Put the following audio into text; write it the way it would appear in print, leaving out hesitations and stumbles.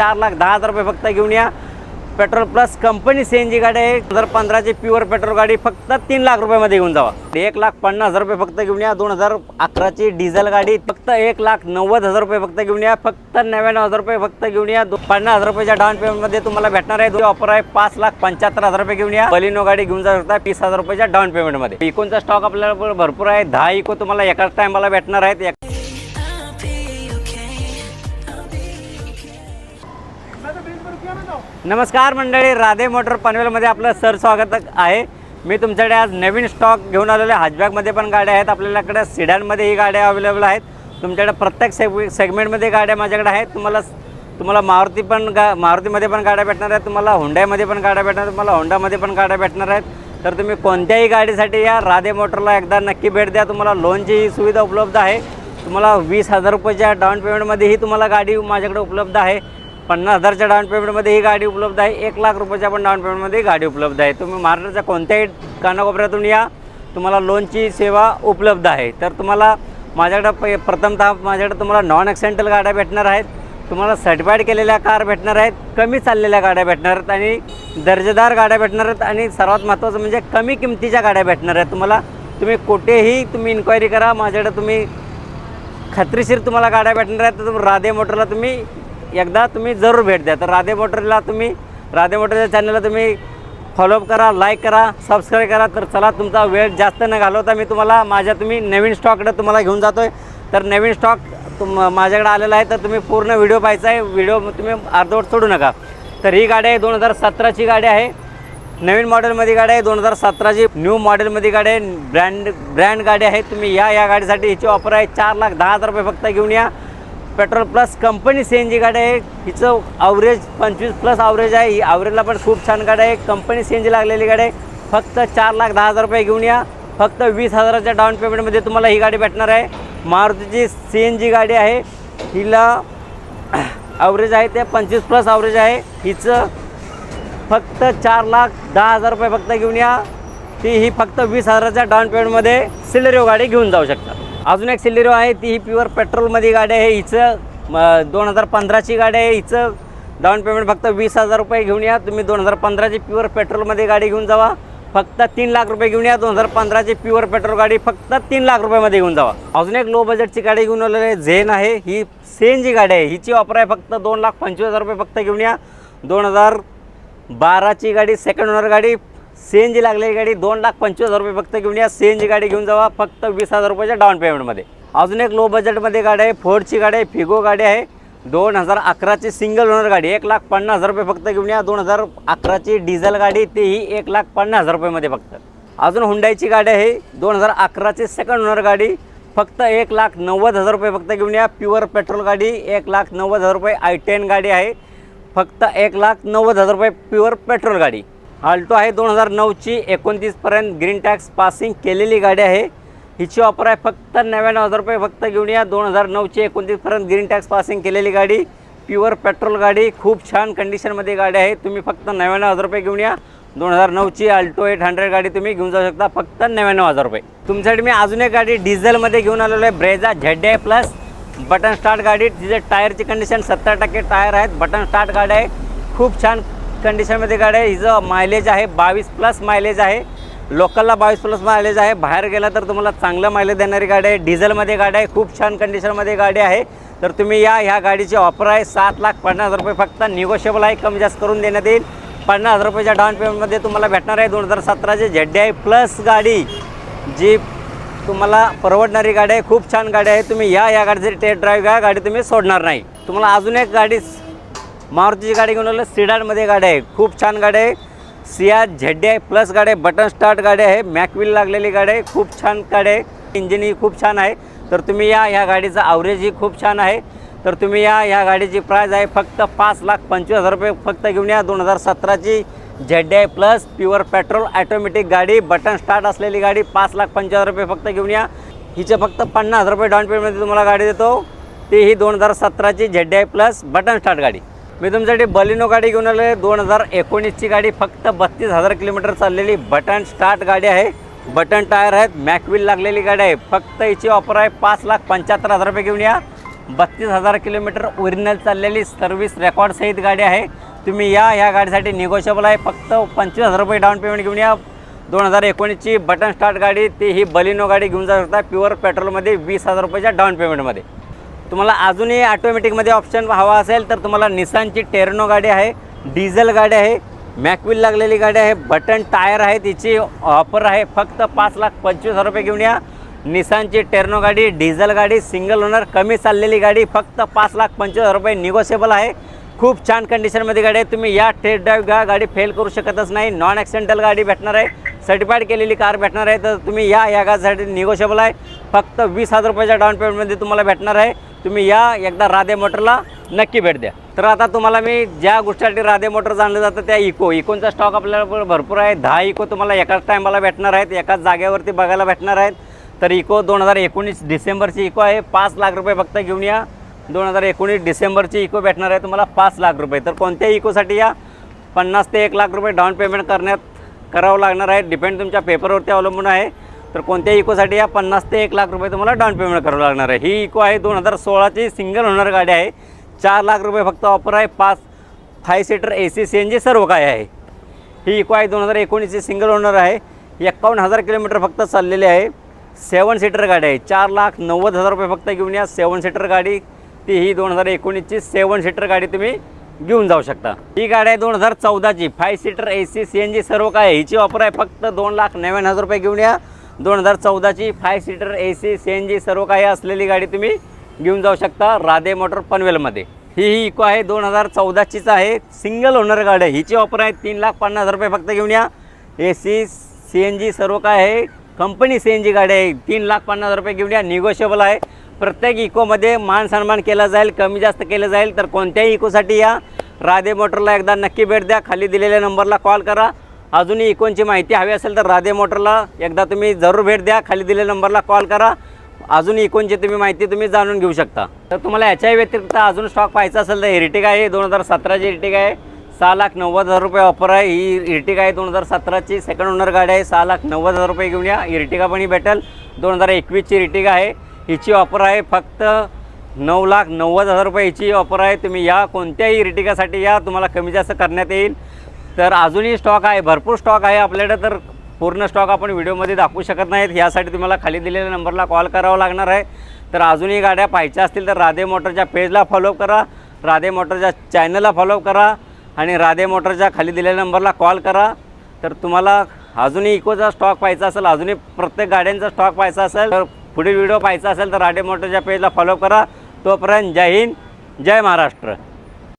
4,10,000 रुपये फक्त घेऊन या। पेट्रोल प्लस कंपनी CNG गाडी आहे 2015ची प्युअर पेट्रोल गाडी फक्त 3 लाख रुपयामध्ये घेऊन जावा। 1,50,000 रुपये फक्त घेऊन या। 2011ची डिझेल गाडी फक्त 1,90,000 रुपये फक्त घेऊन या। फक्त 99,000 रुपये फक्त घेऊन या। 50,000 रुपयाच्या डाऊन पेमेंटमध्ये तुम्हाला भेटणार आहे। ऑफर आहे 5,75,000 रुपये घेऊन या। बलिनो गाडी घेऊन जाऊ शकता 20,000 रुपयाच्या डाऊन पेमेंटमध्ये। इकोनचा स्टॉक आपल्याला भरपूर आहे। 10 इको तुम्हाला एकाच टायमाला भेटणार आहेत। नमस्कार मंडळी, राधे मोटर पनवेलमध्ये आपलं सर स्वागत आहे। मी तुमच्याकडे आज नवीन स्टॉक घेऊन आलेलो आहे। हॅचबॅकमध्ये पण गाड्या आहेत आपल्याकडे, सिडॅनमध्ये ही गाड्या अवेलेबल आहेत। तुमच्याकडे प्रत्येक सेगमेंटमध्ये गाड्या माझ्याकडे आहेत। तुम्हाला मारुतीमध्ये पण गाड्या भेटणार आहेत, तुम्हाला हुंडाईमध्ये पण गाड्या भेटणार आहेत, तुम्हाला होंडामध्ये पण गाड्या भेटणार आहेत। तर तुम्ही कोणत्याही गाडीसाठी या राधे मोटरला एकदा नक्की भेट द्या। तुम्हाला लोनची सुविधा उपलब्ध आहे। तुम्हाला 20,000 रुपयाच्या डाऊन पेमेंटमध्ये ही तुम्हाला गाडी माझ्याकडे उपलब्ध आहे। 50,000च्या डाऊन पेमेंटमध्ये ही गाडी उपलब्ध आहे। 1 लाख रुपयाच्या पण डाऊन पेमेंटमध्ये गाडी उपलब्ध आहे। तुम्ही महाराष्ट्राच्या कोणत्याही कानाकोपऱ्यातून या, तुम्हाला लोनची सेवा उपलब्ध आहे। तर तुम्हाला माझ्याकडे प्रथमतः तुम्हाला नॉन ॲक्सिडेंटल गाड्या भेटणार आहेत, तुम्हाला सर्टिफाईड केलेल्या कार भेटणार आहेत, कमी चाललेल्या गाड्या भेटणार आहेत आणि दर्जेदार गाड्या भेटणार आहेत आणि सर्वात महत्त्वाचं म्हणजे कमी किमतीच्या गाड्या भेटणार आहेत। तुम्ही कुठेही इन्क्वायरी करा, माझ्याकडे तुम्ही खात्रीशीर तुम्हाला गाड्या भेटणार आहेत। तर राधे मोटरला एकदा तुम्ही जरूर भेट द्या। तर राधे मोटरच्या चॅनलला तुम्ही फॉलोअप करा, लाईक करा, सबस्क्राईब करा। तर चला, तुमचा वेळ जास्त न घालवता मी तुम्हाला नवीन स्टॉककडे तुम्हाला घेऊन जातो आहे। तर नवीन स्टॉक माझ्याकडे आलेला आहे, तर तुम्ही पूर्ण व्हिडिओ पाहायचा आहे। व्हिडिओ तुम्ही अर्धवट सोडू नका। तर ही गाडी आहे 2017ची गाडी आहे, नवीन मॉडेलमध्ये गाडी आहे। 2017ची न्यू मॉडेलमध्ये गाडी आहे, ब्रँड गाडी आहे। तुम्ही या गाडीसाठी हिची ऑफर आहे 4,10,000 रुपये फक्त घेऊन या। पेट्रोल प्लस कंपनी CNG गाडी आहे। हिचं ॲव्हरेज 25+ ॲव्हरेज आहे। ही ॲव्हरेजला पण खूप छान गाडी आहे। कंपनी CNG लागलेली गाडी आहे। फक्त 4,10,000 रुपये घेऊन या। फक्त 20,000च्या डाऊन पेमेंटमध्ये तुम्हाला ही गाडी भेटणार आहे। मारुतीची CNG गाडी आहे, हिला ॲव्हरेज आहे ते 25+ ॲव्हरेज आहे। हिचं फक्त 4,10,000 रुपये फक्त घेऊन या। ही फक्त 20,000च्या डाऊन पेमेंटमध्ये सिलेरिओ गाडी घेऊन जाऊ शकता। अजून एक सिलेरिओ आहे, ती ही प्युअर पेट्रोलमध्ये गाडी आहे। हिचं 2015ची गाडी आहे। हिचं डाऊन पेमेंट फक्त 20,000 रुपये घेऊन या। तुम्ही 2015ची प्युअर पेट्रोलमध्ये गाडी घेऊन जावा, फक्त 3 लाख रुपये घेऊन या। 2015ची प्युअर पेट्रोल गाडी फक्त 3 लाख रुपयामध्ये घेऊन जावा। अजून एक लो बजेटची गाडी घेऊन आलेली आहे, झेन आहे। ही CNG गाडी आहे। हिची ऑफर आहे फक्त 2,25,000 रुपये फक्त घेऊन या। 2012ची गाडी, सेकंड ओनर गाडी, CNG लागलेली गाडी, 2,25,000 रुपये फक्त घेऊन या। CNG गाडी घेऊन जावा फक्त 20,000 रुपयाच्या डाऊन पेमेंटमध्ये। अजून एक लो बजेटमध्ये गाडी आहे, फोर्डची गाडी आहे, फिगो गाडी आहे। 2011ची सिंगल ओनर गाडी, 1,50,000 रुपये फक्त घेऊन या। 2011ची डिझेल गाडी, तीही 1,50,000 रुपयेमध्ये फक्त। अजून हुंडाईची गाडी आहे, 2011ची सेकंड ओनर गाडी, फक्त 1,90,000 रुपये फक्त घेऊन या। प्युअर पेट्रोल गाडी 1,90,000 रुपये। i10 गाडी आहे, फक्त 1,90,000 रुपये प्युअर पेट्रोल गाडी। आल्टो आहे 2009ची, 29पर्यंत ग्रीन टॅक्स पासिंग केलेली गाडी आहे। हिची ऑफर आहे फक्त 99,000 रुपये फक्त घेऊन या। 2009ची 29पर्यंत ग्रीन टॅक्स पासिंग केलेली गाडी, प्युअर पेट्रोल गाडी, खूप छान कंडिशनमध्ये गाडी आहे। तुम्ही फक्त 99,000 रुपये घेऊन या। 2009ची अल्टो 800 गाडी तुम्ही घेऊन जाऊ शकता फक्त 99,000 रुपये। तुमच्यासाठी मी अजून एक गाडी डिझेलमध्ये घेऊन आलेलो आहे, Brezza ZDI plus button start गाडी। तिचे टायरची कंडिशन 70% टायर आहेत, बटन स्टार्ट गाडी आहे, खूप छान कंडिशनमध्ये गाडी आहे। हिचं मायलेज आहे 22+ मायलेज आहे, लोकलला 22+ मायलेज आहे, बाहेर गेला तर तुम्हाला चांगलं मायलेज देणारी गाडी आहे। डिझेलमध्ये गाडी आहे, खूप छान कंडिशनमध्ये गाडी आहे। तर तुम्ही ह्या गाडीची ऑफर आहे 7,50,000 रुपये फक्त, निगोशिएबल आहे, कमी जास्त करून देण्यात येईल। 50,000 रुपयाच्या डाऊन पेमेंटमध्ये तुम्हाला भेटणार आहे 2017ची ZDI प्लस गाडी, जी तुम्हाला परवडणारी गाडी आहे, खूप छान गाडी आहे। तुम्ही या गाडीची टेस्ट ड्राईव्ह घ्या, गाडी तुम्ही सोडणार नाही। तुम्हाला अजून एक गाडी मारुतीची गाडी घेऊन आलो, सिडानमध्ये गाडी आहे, खूप छान गाडी आहे। सियाज ZDI प्लस गाडी आहे, बटन स्टार्ट गाडी आहे, मॅकव्हील लागलेली गाडी आहे, खूप छान गाडी आहे, इंजिनही खूप छान आहे। तर तुम्ही या गाडीचा ॲव्हरेजही खूप छान आहे। तर तुम्ही या गाडीची प्राईस आहे फक्त 5,25,000 रुपये फक्त घेऊन या। 2017ची ZDI plus pure petrol automatic गाडी, बटन स्टार्ट असलेली गाडी, 5,25,000 रुपये फक्त घेऊन या। हिचे फक्त 50,000 रुपये डाऊन पेमेंटमध्ये तुम्हाला गाडी देतो, तीही 2017ची ZDI प्लस बटन स्टार्ट गाडी। मी तुमच्यासाठी बलिनो गाडी घेऊन आलो आहे, 2019ची गाडी, फक्त 32,000 किलोमीटर चाललेली, बटन स्टार्ट गाडी आहे, बटन टायर आहेत, मॅकव्हील लागलेली गाडी आहे। फक्त हिची ऑफर आहे 5,75,000 रुपये घेऊन या। 32,000 किलोमीटर ओरिजिनल चाललेली सर्व्हिस रेकॉर्ड सहित गाडी आहे. तुम्ही ह्या गाडीसाठी निगोशिएबल आहे. फक्त 25,000 रुपये डाऊन पेमेंट घेऊन या. 2019ची बटन स्टार्ट गाडी, ती ही बलिनो गाडी घेऊन जाऊ शकता प्युअर पेट्रोलमध्ये 20,000 रुपयाच्या डाऊन पेमेंटमध्ये. तुम्हाला अजूनही ऑटोमॅटिकमध्ये ऑप्शन हवा असेल तर तुम्हाला निसानची टेर्नो गाडी आहे, डिझेल गाडी आहे, मॅकविल लागलेली गाडी आहे, बटन टायर आहे, तिची ऑफर आहे. फक्त 5,25,000 रुपये घेऊन या. निसानची टेर्नो गाडी, डिझेल गाडी, सिंगल ओनर, कमी चाललेली गाडी, फक्त 5,25,000 रुपये निगोशिएबल आहे. खूप छान कंडिशनमध्ये गाडी आहे. तुम्ही या टेस्ट ड्राईव्ह घ्या, गाडी फेल करू शकतच नाही. नॉन ॲक्सिडेंटल गाडी भेटणार आहे, सर्टिफाईड केलेली कार भेटणार आहे. तर तुम्ही या गाडीसाठी निगोशिएबल आहे. फक्त 20,000 रुपयाच्या डाऊन पेमेंटमध्ये तुम्हाला भेटणार आहे. तुम्ही एकदा राधे मोटरला नक्की भेट द्या. तर आता तुम्हाला मी ज्या गोष्टीसाठी राधे मोटर जाणलं जातं त्या इकोचा स्टॉक आपल्याला भरपूर आहे. 10 इको तुम्हाला एकाच टायमाला भेटणार आहेत, एकाच जागेवरती बघायला भेटणार आहेत. तर इको 2019 डिसेंबरची इको आहे. 5 लाख रुपये फक्त घेऊन या. 2019 डिसेंबरची इको भेटणार आहे तुम्हाला 5 लाख रुपये. तर कोणत्याही इकोसाठी या 50 ते 1 लाख रुपये डाऊन पेमेंट करावं लागणार आहे. डिपेंड तुमच्या पेपरवरती अवलंबून आहे. तर कोणत्याही इकोसाठी या 50 ते 1 लाख रुपये तुम्हाला डाऊन पेमेंट करावं लागणार आहे. ही इको आहे 2016ची सिंगल ओनर गाडी आहे. 4 लाख रुपये फक्त ऑफर आहे. 5 सीटर AC CNG सर्व काय आहे. ही इको आहे 2019ची सिंगल ओनर आहे. 51,000 किलोमीटर फक्त चाललेली आहे. 7 सीटर गाडी आहे. 4,90,000 रुपये फक्त घेऊन या. 7 सीटर गाडी, ती ही 2019ची 7 सीटर गाडी तुम्ही घेऊन जाऊ शकता. ही गाडी आहे 2014ची 5 सीटर AC CNG सर्व काय आहे. हिची ऑफर आहे फक्त 2,99,000 रुपये घेऊन या. 2014ची 5 सीटर AC CNG सर्व काही असलेली गाडी तुम्ही घेऊन जाऊ शकता राधे मोटर पनवेलमध्ये. ही इको आहे 2014चीच आहे, सिंगल ओनर गाडी आहे. हिची ऑफर आहे 3,50,000 रुपये फक्त घेऊन या. AC CNG सर्व काय आहे, कंपनी CNG गाडी आहे. 3,50,000 रुपये घेऊन या. निगोशिएबल आहे. प्रत्येक इकोमध्ये मान सन्मान केला जाईल, कमी जास्त केलं जाईल. तर कोणत्याही इकोसाठी या राधे मोटरला एकदा नक्की भेट द्या. खाली दिलेल्या नंबरला कॉल करा. अजूनही इकोनची माहिती हवी असेल तर राधे मोटरला एकदा तुम्ही जरूर भेट द्या. खाली दिलेल्या नंबरला कॉल करा. अजून इकोनची तुम्ही माहिती तुम्ही जाणून घेऊ शकता. तर तुम्हाला याच्याही व्यतिरिक्त अजून स्टॉक पाहायचा असेल तर इर्टिगा आहे 2017ची इर्टिगा आहे. 6,90,000 रुपये ऑफर आहे. ही इर्टिगा आहे 2017ची सेकंड ओनर गाडी आहे. 6,90,000 रुपये घेऊन या. इर्टिगा पण ही भेटेल. 2021ची इर्टिगा आहे. हिची ऑफर आहे फक्त 9,90,000 रुपये हिची ऑफर आहे. तुम्ही या कोणत्याही इर्टिगासाठी या, तुम्हाला कमी जास्त करण्यात येईल. तर अजूनही स्टॉक आहे, भरपूर स्टॉक आहे आपल्याकडे. तर पूर्ण स्टॉक आपण व्हिडिओमध्ये दाखवू शकत नाहीत. यासाठी तुम्हाला खाली दिलेल्या नंबरला कॉल करावा लागणार आहे. तर अजूनही गाड्या पाहायच्या असतील तर राधे मोटरच्या पेजला फॉलो करा, राधे मोटरच्या चॅनलला फॉलो करा आणि राधे मोटरच्या खाली दिलेल्या नंबरला कॉल करा. तर तुम्हाला अजूनही इकोचा स्टॉक पाहायचा असेल, अजूनही प्रत्येक गाड्यांचा स्टॉक पाहायचा असेल, तर पुढील व्हिडिओ पाहायचा असेल तर राधे मोटरच्या पेजला फॉलो करा. तोपर्यंत जय हिंद, जय महाराष्ट्र.